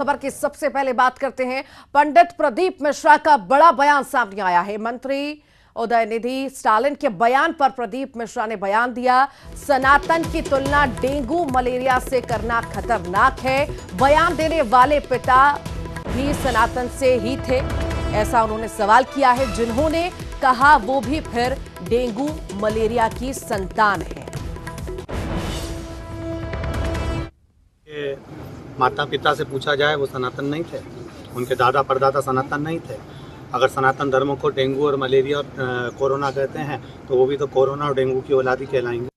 खबर की सबसे पहले बात करते हैं। पंडित प्रदीप मिश्रा का बड़ा बयान सामने आया है। मंत्री उदयनिधि स्टालिन के बयान पर प्रदीप मिश्रा ने बयान दिया। सनातन की तुलना डेंगू मलेरिया से करना खतरनाक है। बयान देने वाले पिता भी सनातन से ही थे, ऐसा उन्होंने सवाल किया है। जिन्होंने कहा वो भी फिर डेंगू मलेरिया की संतान है। माता पिता से पूछा जाए वो सनातन नहीं थे, उनके दादा परदादा सनातन नहीं थे। अगर सनातन धर्मों को डेंगू और मलेरिया और कोरोना कहते हैं तो वो भी तो कोरोना और डेंगू की औलादी कहलाएंगे।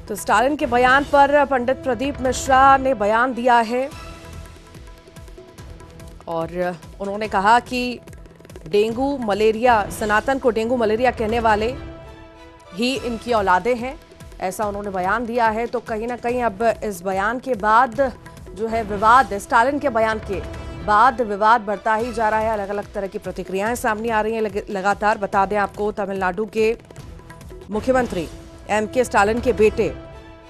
तो स्टालिन के बयान पर पंडित प्रदीप मिश्रा ने बयान दिया है और उन्होंने कहा कि डेंगू मलेरिया, सनातन को डेंगू मलेरिया कहने वाले ही इनकी औलादें हैं, ऐसा उन्होंने बयान दिया है। तो कहीं ना कहीं अब इस बयान के बाद जो है विवाद, स्टालिन के बयान के बाद विवाद बढ़ता ही जा रहा है। अलग अलग तरह की प्रतिक्रियाएं सामने आ रही हैं लगातार। बता दें आपको, तमिलनाडु के मुख्यमंत्री एम.के. स्टालिन के बेटे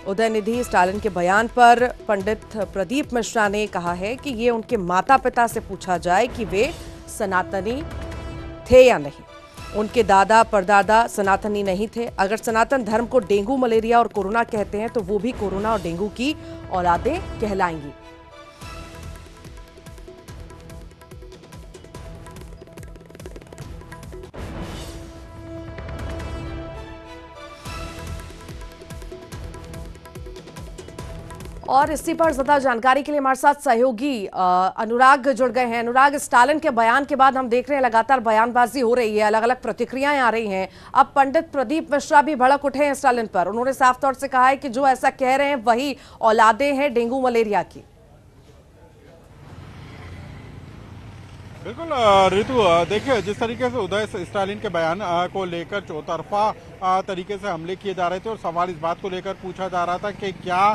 उदयनिधि स्टालिन के बयान पर पंडित प्रदीप मिश्रा ने कहा है कि ये उनके माता पिता से पूछा जाए कि वे सनातनी थे या नहीं। उनके दादा परदादा सनातनी नहीं थे। अगर सनातन धर्म को डेंगू मलेरिया और कोरोना कहते हैं तो वो भी कोरोना और डेंगू की औलादें कहलाएंगी। और इसी पर ज्यादा जानकारी के लिए हमारे साथ सहयोगी अनुराग जुड़ गए हैं। अनुराग, स्टालिन के बयान के बाद हम देख रहे हैं लगातार बयानबाजी हो रही है, अलग अलग प्रतिक्रियाएं आ रही हैं। अब पंडित प्रदीप मिश्रा भी भड़क उठे हैं स्टालिन पर। उन्होंने साफ तौर से कहा है कि जो ऐसा कह रहे हैं वही औलादें हैं डेंगू मलेरिया की। बिल्कुल ऋतु, देखिए जिस तरीके से उदय स्टालिन के बयान को लेकर चौतरफा तरीके से हमले किए जा रहे थे और सवाल इस बात को लेकर पूछा जा रहा था कि क्या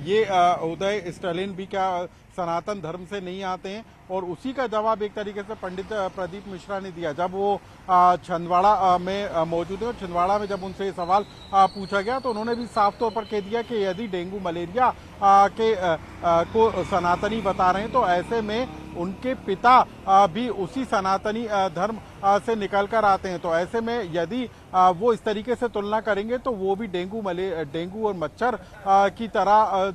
ये उदय स्टालिन भी क्या सनातन धर्म से नहीं आते हैं, और उसी का जवाब एक तरीके से पंडित प्रदीप मिश्रा ने दिया जब वो छिंदवाड़ा में मौजूद है। और छिंदवाड़ा में जब उनसे ये सवाल पूछा गया तो उन्होंने भी साफ तौर पर कह दिया कि यदि डेंगू मलेरिया को सनातनी बता रहे हैं तो ऐसे में उनके पिता भी उसी सनातनी धर्म से निकल कर आते हैं। तो ऐसे में यदि वो इस तरीके से तुलना करेंगे तो वो भी डेंगू और मच्छर की तरह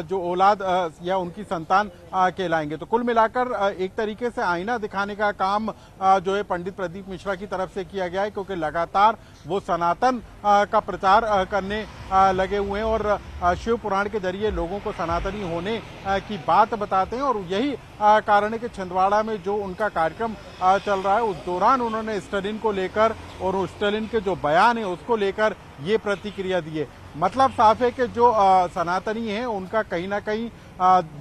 जो औलाद या उनकी संतान कहलाएंगे। तो कुल मिलाकर एक तरीके से आईना दिखाने का काम जो है पंडित प्रदीप मिश्रा की तरफ से किया गया है, क्योंकि लगातार वो सनातन का प्रचार करने लगे हुए हैं और शिव पुराण के जरिए लोगों को सनातनी होने की बात बताते हैं। और यही कारण है कि छिंदवाड़ा में जो उनका कार्यक्रम चल रहा है उस दौरान उन्होंने स्टालिन को लेकर और स्टालिन के जो बयान है उसको लेकर ये प्रतिक्रिया दी है। मतलब साफ है कि जो सनातनी हैं उनका कहीं ना कहीं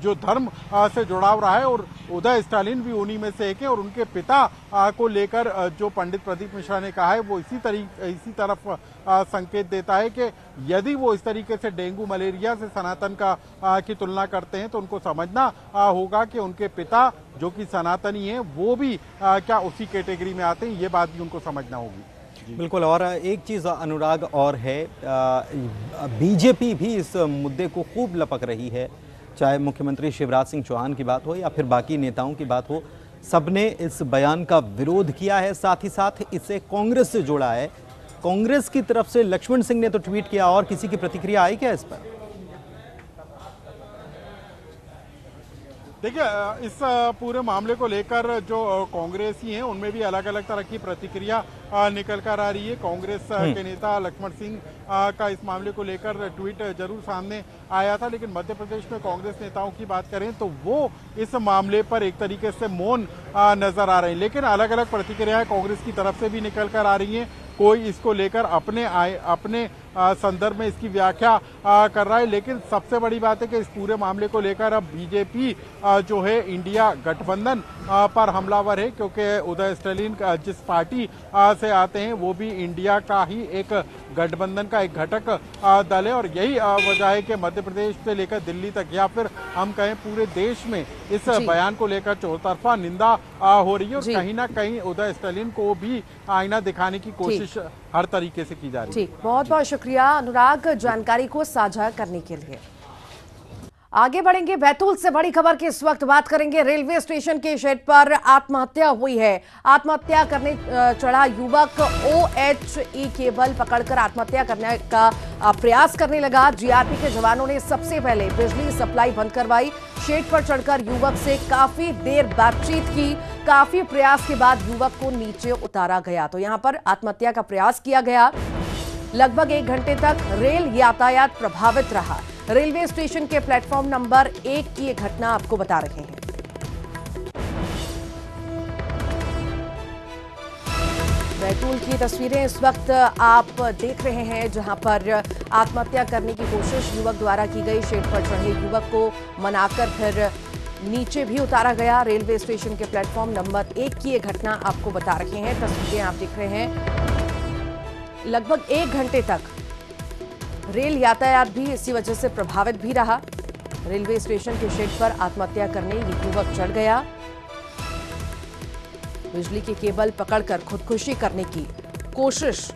जो धर्म से जुड़ाव रहा है, और उदय स्टालिन भी उन्हीं में से एक है। और उनके पिता को लेकर जो पंडित प्रदीप मिश्रा ने कहा है वो इसी तरफ संकेत देता है कि यदि वो इस तरीके से डेंगू मलेरिया से सनातन की तुलना करते हैं तो उनको समझना होगा कि उनके पिता जो कि सनातनी हैं वो भी क्या उसी कैटेगरी में आते हैं, ये बात भी उनको समझना होगी। बिल्कुल। और एक चीज़ अनुराग और है, बीजेपी भी इस मुद्दे को खूब लपक रही है, चाहे मुख्यमंत्री शिवराज सिंह चौहान की बात हो या फिर बाकी नेताओं की बात हो, सबने इस बयान का विरोध किया है। साथ ही साथ इसे कांग्रेस से जोड़ा है। कांग्रेस की तरफ से लक्ष्मण सिंह ने तो ट्वीट किया, और किसी की प्रतिक्रिया आई क्या इस पर? देखिए इस पूरे मामले को लेकर जो कांग्रेसी हैं उनमें भी अलग अलग तरह की प्रतिक्रिया निकल कर आ रही है। कांग्रेस के नेता लक्ष्मण सिंह का इस मामले को लेकर ट्वीट जरूर सामने आया था, लेकिन मध्य प्रदेश में कांग्रेस नेताओं की बात करें तो वो इस मामले पर एक तरीके से मौन नजर आ रहे हैं। लेकिन अलग अलग प्रतिक्रियाएं कांग्रेस की तरफ से भी निकल कर आ रही हैं। कोई इसको लेकर अपने संदर्भ में इसकी व्याख्या कर रहा है। लेकिन सबसे बड़ी बात है कि इस पूरे मामले को लेकर अब बीजेपी जो है इंडिया गठबंधन पर हमलावर है, क्योंकि उदय स्टालिन जिस पार्टी से आते हैं वो भी इंडिया का ही एक गठबंधन का एक घटक दल है। और यही वजह है कि मध्य प्रदेश से लेकर दिल्ली तक या फिर हम कहें पूरे देश में इस बयान को लेकर चौतरफा निंदा हो रही है। और कहीं ना कहीं उदय स्टालिन को भी आईना दिखाने की कोशिश हर तरीके से की जा रही है। ठीक, बहुत बहुत शुक्रिया अनुराग जानकारी को साझा करने के लिए। आगे बढ़ेंगे। बैतूल से बड़ी खबर की इस वक्त बात करेंगे। रेलवे स्टेशन के शेड पर आत्महत्या हुई है। आत्महत्या करने चढ़ा युवक OHE केबल पकड़कर आत्महत्या करने का प्रयास करने लगा। जीआरपी के जवानों ने सबसे पहले बिजली सप्लाई बंद करवाई। शेड पर चढ़कर युवक से काफी देर बातचीत की। काफी प्रयास के बाद युवक को नीचे उतारा गया तो यहां पर आत्महत्या का प्रयास किया गया। लगभग 1 घंटे तक रेल यातायात प्रभावित रहा। रेलवे स्टेशन के प्लेटफॉर्म नंबर 1 की ये घटना आपको बता रहे हैं। बैतूल की तस्वीरें इस वक्त आप देख रहे हैं, जहां पर आत्महत्या करने की कोशिश युवक द्वारा की गई। शेड पर चढ़े युवक को मनाकर फिर नीचे भी उतारा गया। रेलवे स्टेशन के प्लेटफॉर्म नंबर 1 की ये घटना आपको बता रहे हैं। तस्वीरें आप देख रहे हैं। लगभग 1 घंटे तक रेल यातायात भी इसी वजह से प्रभावित भी रहा। रेलवे स्टेशन के शेड पर आत्महत्या करने ये युवक चढ़ गया। बिजली के केबल पकड़कर खुदकुशी करने की कोशिश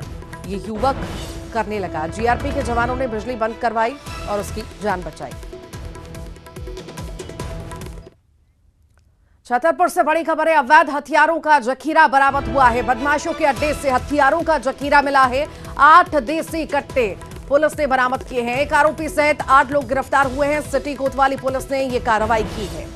ये युवक करने लगा। जीआरपी के जवानों ने बिजली बंद करवाई और उसकी जान बचाई। छतरपुर से बड़ी खबर है। अवैध हथियारों का जखीरा बरामद हुआ है। बदमाशों के अड्डे से हथियारों का जखीरा मिला है। 8 देसी कट्टे पुलिस ने बरामद किए हैं। एक आरोपी सहित 8 लोग गिरफ्तार हुए हैं। सिटी कोतवाली पुलिस ने यह कार्रवाई की है।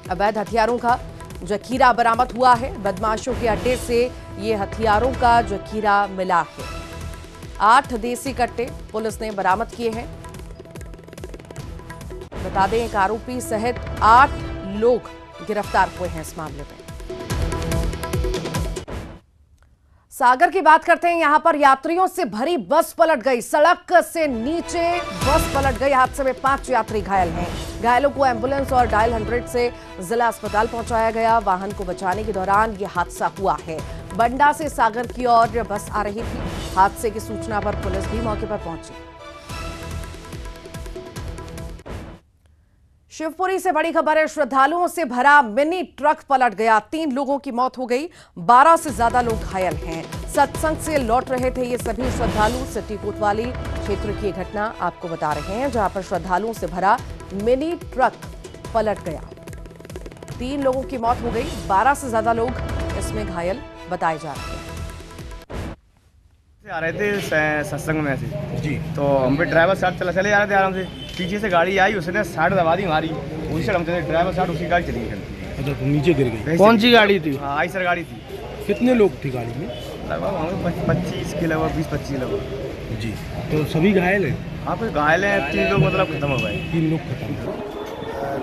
अवैध हथियारों का जखीरा बरामद हुआ है। बदमाशों के अड्डे से यह हथियारों का जखीरा मिला है। 8 देसी कट्टे पुलिस ने बरामद किए हैं। बता दें, एक आरोपी सहित 8 लोग गिरफ्तार हुए हैं इस मामले में। सागर की बात करते हैं। यहां पर यात्रियों से भरी बस पलट गई। सड़क से नीचे बस पलट गई। हादसे में 5 यात्री घायल हैं। घायलों को एम्बुलेंस और डायल 100 से जिला अस्पताल पहुंचाया गया। वाहन को बचाने के दौरान यह हादसा हुआ है। बंडा से सागर की ओर बस आ रही थी। हादसे की सूचना पर पुलिस भी मौके पर पहुंची। शिवपुरी से बड़ी खबर है। श्रद्धालुओं से भरा मिनी ट्रक पलट गया। 3 लोगों की मौत हो गई। 12 से ज्यादा लोग घायल हैं। सत्संग से लौट रहे थे ये सभी श्रद्धालु। सिटी कोतवाली क्षेत्र की घटना आपको बता रहे हैं, जहां पर श्रद्धालुओं से भरा मिनी ट्रक पलट गया। 3 लोगों की मौत हो गई। 12 से ज्यादा लोग इसमें घायल बताए जा रहे हैं। आ रहे थे सत्संग में से जी, तो हम पे ड्राइवर साइड चले जा रहे थे आराम से। पीछे से गाड़ी आई, उसने साइड दबा दी हमारी। उसी साइड हम चले, ड्राइवर साइड उसी गाड़ी चली गई। अच्छा, तो नीचे गिर गई। कौन सी गाड़ी थी? हाँ, आइसर गाड़ी थी। कितने लोग थे गाड़ी में? लगभग होंगे 25 के लगभग 20-25 लोग जी। तो सभी घायल हैं? हाँ, कुछ घायल हैं। 3 लोग मतलब खत्म हो गए। 3 लोग खत्म हो गए।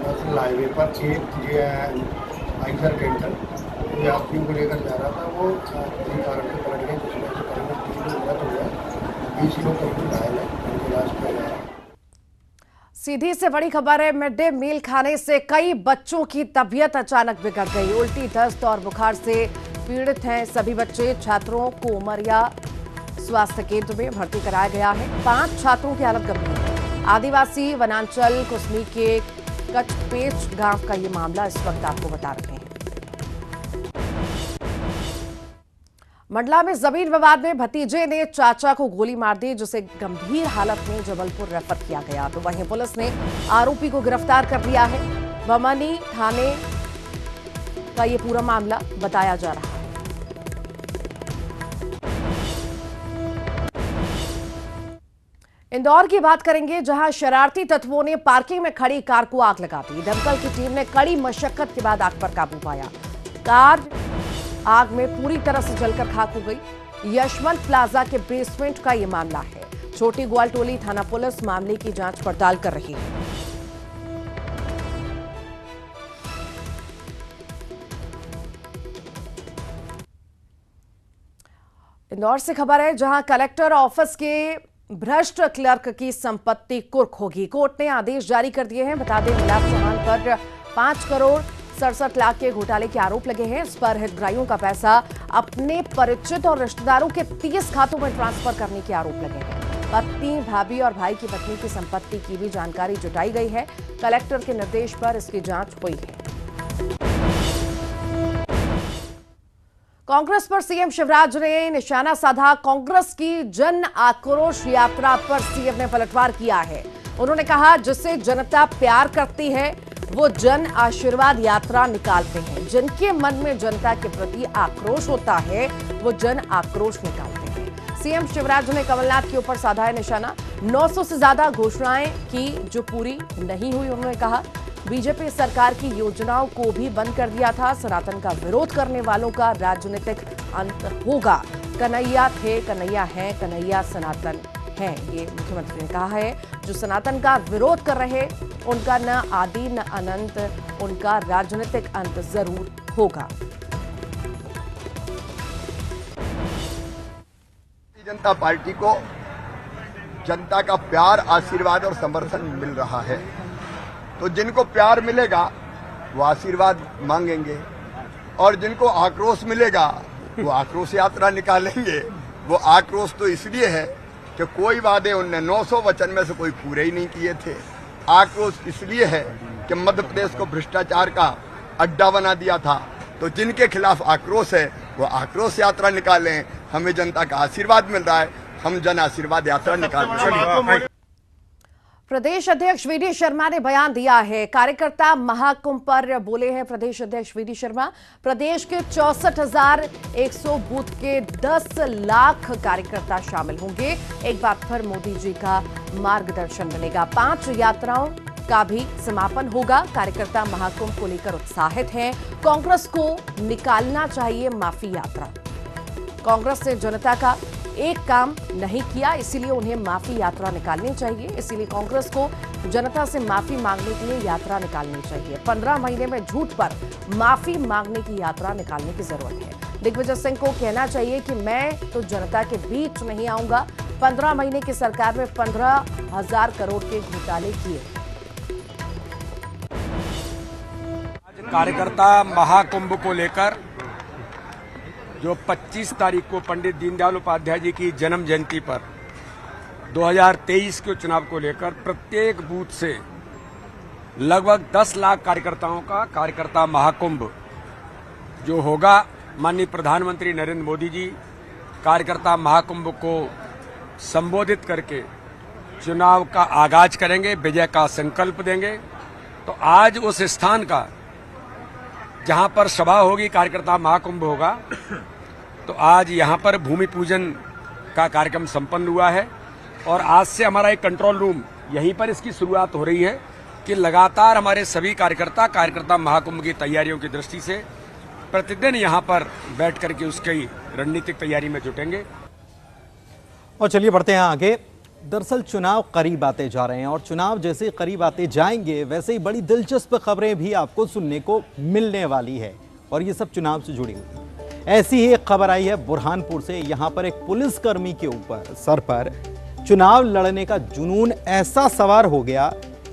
नेशनल हाईवे पर एक आइसर कैंटर यात्रियों को लेकर जा रहा था। वो किसी कारण से पलट गए, जिसमें 3 लोग मौत हो गया। 20 लोग करीब घायल हैं, उनका इलाज किया जा रहा है। सीधी से बड़ी खबर है। मिड डे मील खाने से कई बच्चों की तबीयत अचानक बिगड़ गई। उल्टी, दस्त और बुखार से पीड़ित हैं सभी बच्चे। छात्रों को उमरिया स्वास्थ्य केंद्र में भर्ती कराया गया है। 5 छात्रों की हालत गंभीर है। आदिवासी वनांचल कुसमी के कचपेच गांव का ये मामला इस वक्त आपको बता रहे हैं। मंडला में जमीन विवाद में भतीजे ने चाचा को गोली मार दी, जिसे गंभीर हालत में जबलपुर रेफर किया गया। तो वहीं पुलिस ने आरोपी को गिरफ्तार कर लिया है। बमनी थाने का ये पूरा मामला बताया जा रहा है। इंदौर की बात करेंगे, जहां शरारती तत्वों ने पार्किंग में खड़ी कार को आग लगा दी। दमकल की टीम ने कड़ी मशक्कत के बाद आग पर काबू पाया। कार आग में पूरी तरह से जलकर खाक हो गई। यशवंत प्लाजा के बेसमेंट का यह मामला है। छोटी ग्वालटोली थाना पुलिस मामले की जांच पड़ताल कर रही है। इंदौर से खबर है, जहां कलेक्टर ऑफिस के भ्रष्ट क्लर्क की संपत्ति कुर्क होगी। कोर्ट ने आदेश जारी कर दिए हैं। बता दें, मिलाप चौहान पर 5 करोड़ 67 लाख के घोटाले के आरोप लगे हैं। इस पर हितग्राहियों का पैसा अपने परिचित और रिश्तेदारों के 30 खातों में ट्रांसफर करने के आरोप लगे हैं। पत्नी, भाभी और भाई की पत्नी की संपत्ति की भी जानकारी जुटाई गई है। कलेक्टर के निर्देश पर इसकी जांच हुई है। कांग्रेस पर सीएम शिवराज ने निशाना साधा। कांग्रेस की जन आक्रोश यात्रा पर सीएम ने पलटवार किया है। उन्होंने कहा, जिससे जनता प्यार करती है वो जन आशीर्वाद यात्रा निकालते हैं। जिनके मन में जनता के प्रति आक्रोश होता है वो जन आक्रोश निकालते हैं। सीएम शिवराज ने कमलनाथ के ऊपर साधा है निशाना। 900 से ज्यादा घोषणाएं की जो पूरी नहीं हुई। उन्होंने कहा, बीजेपी सरकार की योजनाओं को भी बंद कर दिया था। सनातन का विरोध करने वालों का राजनीतिक अंत होगा। कन्हैया थे, कन्हैया हैं, कन्हैया सनातन हैं, ये मुख्यमंत्री ने कहा है। जो सनातन का विरोध कर रहे उनका न आदि न अनंत, उनका राजनीतिक अंत जरूर होगा। जनता पार्टी को जनता का प्यार, आशीर्वाद और समर्थन मिल रहा है, तो जिनको प्यार मिलेगा वो आशीर्वाद मांगेंगे और जिनको आक्रोश मिलेगा वो आक्रोश यात्रा निकालेंगे। वो आक्रोश तो इसलिए है कि कोई वादे उनने 900 वचन में से कोई पूरे ही नहीं किए थे। आक्रोश इसलिए है कि मध्य प्रदेश को भ्रष्टाचार का अड्डा बना दिया था, तो जिनके खिलाफ आक्रोश है वो आक्रोश यात्रा निकालें। हमें जनता का आशीर्वाद मिल रहा है, हम जन आशीर्वाद यात्रा निकाल रहे हैं। प्रदेश अध्यक्ष वीडी शर्मा ने बयान दिया है। कार्यकर्ता महाकुंभ पर बोले हैं प्रदेश अध्यक्ष वीडी शर्मा। प्रदेश के 64,100 बूथ के 10 लाख कार्यकर्ता शामिल होंगे। एक बार फिर मोदी जी का मार्गदर्शन मिलेगा। 5 यात्राओं का भी समापन होगा। कार्यकर्ता महाकुंभ को लेकर उत्साहित हैं। कांग्रेस को निकालना चाहिए माफी यात्रा। कांग्रेस ने जनता का एक काम नहीं किया, इसीलिए उन्हें माफी यात्रा निकालनी चाहिए। इसीलिए कांग्रेस को जनता से माफी मांगने के लिए यात्रा निकालनी चाहिए। 15 महीने में झूठ पर माफी मांगने की यात्रा निकालने की जरूरत है। दिग्विजय सिंह को कहना चाहिए कि मैं तो जनता के बीच नहीं आऊंगा। 15 महीने की सरकार में 15,000 करोड़ के घोटाले किए। कार्यकर्ता महाकुंभ को लेकर जो 25 तारीख को पंडित दीनदयाल उपाध्याय जी की जन्म जयंती पर 2023 के चुनाव को लेकर प्रत्येक बूथ से लगभग 10 लाख कार्यकर्ताओं का कार्यकर्ता महाकुंभ जो होगा, माननीय प्रधानमंत्री नरेंद्र मोदी जी कार्यकर्ता महाकुंभ को संबोधित करके चुनाव का आगाज करेंगे, विजय का संकल्प देंगे। तो आज उस स्थान का जहां पर सभा होगी, कार्यकर्ता महाकुंभ होगा, तो आज यहां पर भूमि पूजन का कार्यक्रम संपन्न हुआ है और आज से हमारा एक कंट्रोल रूम यहीं पर इसकी शुरुआत हो रही है कि लगातार हमारे सभी कार्यकर्ता महाकुंभ की तैयारियों की दृष्टि से प्रतिदिन यहां पर बैठ करके उसकी रणनीतिक तैयारी में जुटेंगे। और चलिए बढ़ते हैं आगे। दरअसल चुनाव करीब आते जा रहे हैं और चुनाव जैसे करीब आते जाएंगे वैसे ही बड़ी दिलचस्प खबरें भी आपको सुनने को मिलने वाली है और ये सब चुनाव से जुड़ी हुई। ऐसी ही एक खबर आई है बुरहानपुर से। यहाँ पर एक पुलिसकर्मी के ऊपर सर पर चुनाव लड़ने का जुनून ऐसा सवार हो गया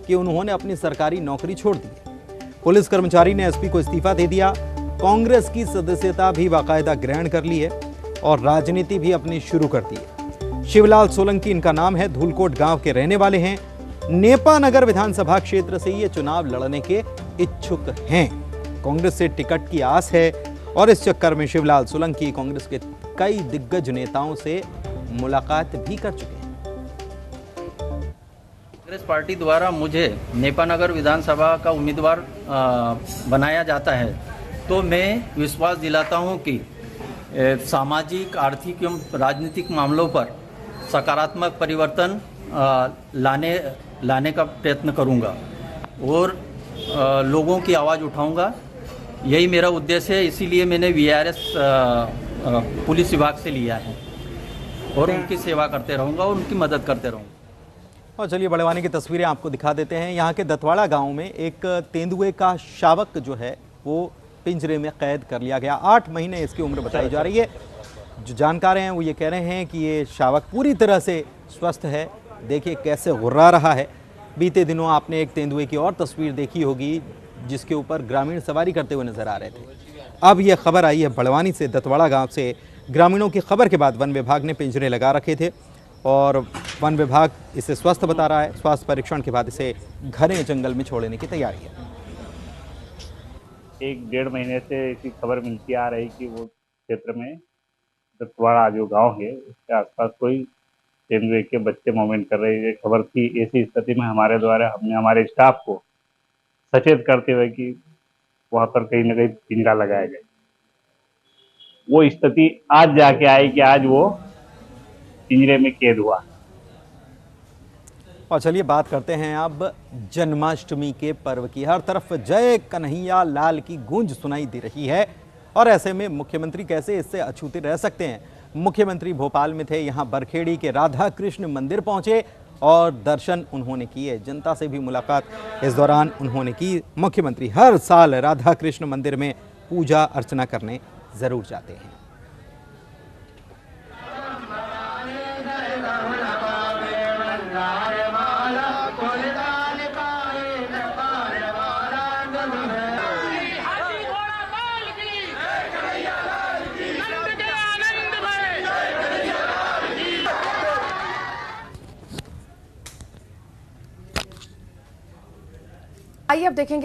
कि उन्होंने अपनी सरकारी नौकरी छोड़ दी। पुलिस कर्मचारी ने एसपी को इस्तीफा दे दिया, कांग्रेस की सदस्यता भी बाकायदा ग्रहण कर ली है और राजनीति भी अपनी शुरू कर दी है। शिवलाल सोलंकी इनका नाम है, धूलकोट गांव के रहने वाले हैं। नेपा नगर विधानसभा क्षेत्र से ये चुनाव लड़ने के इच्छुक हैं। कांग्रेस से टिकट की आस है और इस चक्कर में शिवलाल सोलंकी कांग्रेस के कई दिग्गज नेताओं से मुलाकात भी कर चुके हैं। कांग्रेस पार्टी द्वारा मुझे नेपा नगर विधानसभा का उम्मीदवार बनाया जाता है तो मैं विश्वास दिलाता हूं कि सामाजिक, आर्थिक एवं राजनीतिक मामलों पर सकारात्मक परिवर्तन लाने का प्रयत्न करूंगा और लोगों की आवाज़ उठाऊंगा। यही मेरा उद्देश्य है, इसीलिए मैंने वीआरएस पुलिस विभाग से लिया है और उनकी सेवा करते रहूंगा और उनकी मदद करते रहूंगा। और चलिए बड़वानी की तस्वीरें आपको दिखा देते हैं। यहाँ के दतवाड़ा गांव में एक तेंदुए का शावक जो है वो पिंजरे में कैद कर लिया गया। 8 महीने इसकी उम्र बताई जा रही है। जो जानकार हैं वो ये कह रहे हैं कि ये शावक पूरी तरह से स्वस्थ है। देखिए कैसे गुर्रा रहा है। बीते दिनों आपने एक तेंदुए की और तस्वीर देखी होगी जिसके ऊपर ग्रामीण सवारी करते हुए नजर आ रहे थे। अब यह खबर आई है बड़वानी से, दतवाड़ा गांव से। ग्रामीणों की खबर के बाद वन विभाग ने पिंजरे लगा रखे थे और वन विभाग इसे स्वस्थ बता रहा है। स्वास्थ्य परीक्षण के बाद इसे घने जंगल में छोड़ने की तैयारी है। 1-1.5 महीने से ऐसी खबर मिलती आ रही कि वो क्षेत्र में दत्तवाड़ा जो गांव है उसके आसपास कोई डेंगू के बच्चे मूवमेंट कर रहे हैं। खबर थी, ऐसी स्थिति में हमारे द्वारा हमने हमारे स्टाफ को सचेत करते हुए कि वहां पर कहीं ना कहीं पिंजरा लगाया जाए। वो स्थिति आज जाके आई कि आज वो पिंजरे में कैद हुआ। और चलिए बात करते हैं अब जन्माष्टमी के पर्व की। हर तरफ जय कन्हैया लाल की गूंज सुनाई दे रही है और ऐसे में मुख्यमंत्री कैसे इससे अछूते रह सकते हैं। मुख्यमंत्री भोपाल में थे, यहां बरखेड़ी के राधा कृष्ण मंदिर पहुंचे और दर्शन उन्होंने किए, जनता से भी मुलाकात इस दौरान उन्होंने की। मुख्यमंत्री हर साल राधा कृष्ण मंदिर में पूजा अर्चना करने जरूर जाते हैं। आइए अब देखेंगे